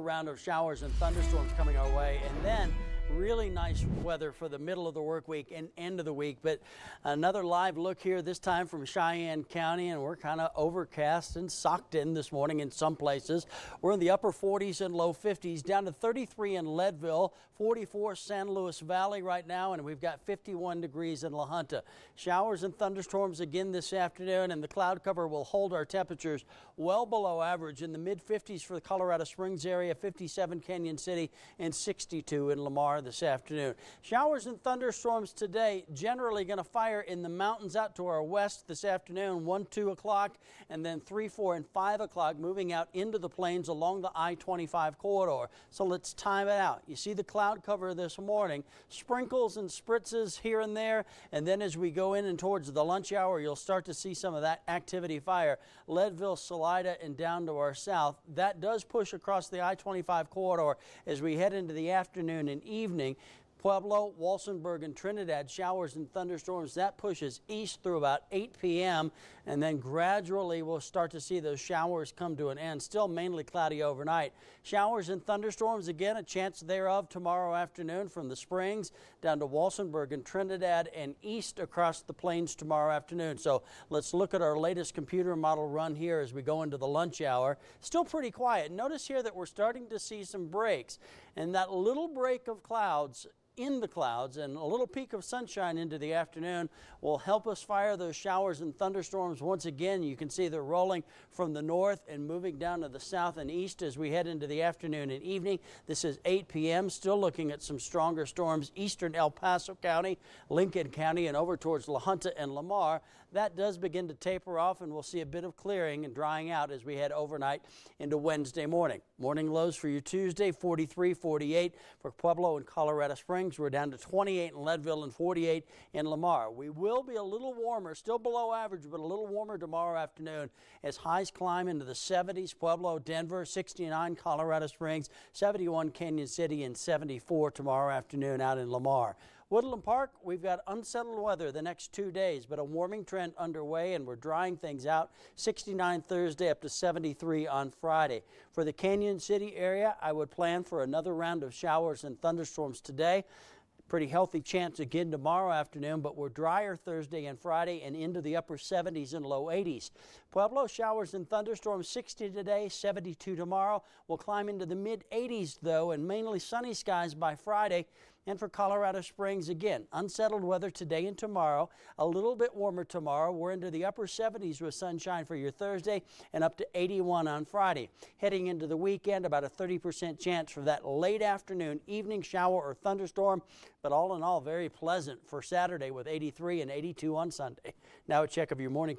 Round of showers and thunderstorms coming our way, and then really nice weather for the middle of the work week and end of the week. But another live look here, this time from Cheyenne County, and we're kind of overcast and socked in this morning in some places. We're in the upper 40s and low 50s, down to 33 in Leadville, 44 San Luis Valley right now, and we've got 51 degrees in La Junta. Showers and thunderstorms again this afternoon, and the cloud cover will hold our temperatures well below average in the mid 50s for the Colorado Springs area, 57 Canyon City, and 62 in Lamar this afternoon. Showers and thunderstorms today generally going to fire in the mountains out to our west this afternoon, 1, 2 o'clock, and then 3, 4, and 5 o'clock moving out into the plains along the I-25 corridor. So let's time it out. You see the cloud cover this morning, sprinkles and spritzes here and there, and then as we go in and towards the lunch hour, you'll start to see some of that activity fire. Leadville, Salida, and down to our south. That does push across the I-25 corridor as we head into the afternoon and evening. Pueblo, Walsenburg, and Trinidad, showers and thunderstorms. That pushes east through about 8 p.m. and then gradually we'll start to see those showers come to an end. Still mainly cloudy overnight. Showers and thunderstorms, again, a chance thereof tomorrow afternoon from the Springs down to Walsenburg and Trinidad and east across the plains tomorrow afternoon. So let's look at our latest computer model run here as we go into the lunch hour. Still pretty quiet. Notice here that we're starting to see some breaks, and that little break of clouds in the clouds and a little peak of sunshine into the afternoon will help us fire those showers and thunderstorms. Once again, you can see they're rolling from the north and moving down to the south and east as we head into the afternoon and evening. This is 8 p.m. Still looking at some stronger storms eastern El Paso County, Lincoln County, and over towards La Junta and Lamar. That does begin to taper off, and we'll see a bit of clearing and drying out as we head overnight into Wednesday morning. Morning lows for you Tuesday, 43, 48 for Pueblo and Colorado Springs. We're down to 28 in Leadville and 48 in Lamar. We will be a little warmer, still below average, but a little warmer tomorrow afternoon as highs climb into the 70s. Pueblo, Denver, 69 Colorado Springs, 71 Canyon City, and 74 tomorrow afternoon out in Lamar. Woodland Park, we've got unsettled weather the next 2 days, but a warming trend underway, and we're drying things out. 69 Thursday up to 73 on Friday. For the Canyon City area, I would plan for another round of showers and thunderstorms today. Pretty healthy chance again tomorrow afternoon, but we're drier Thursday and Friday and into the upper 70s and low 80s. Pueblo, showers and thunderstorms 60 today, 72 tomorrow. We'll climb into the mid 80s though, and mainly sunny skies by Friday. And for Colorado Springs, again, unsettled weather today and tomorrow. A little bit warmer tomorrow. We're into the upper 70s with sunshine for your Thursday and up to 81 on Friday. Heading into the weekend, about a 30% chance for that late afternoon, evening shower or thunderstorm. But all in all, very pleasant for Saturday with 83 and 82 on Sunday. Now a check of your morning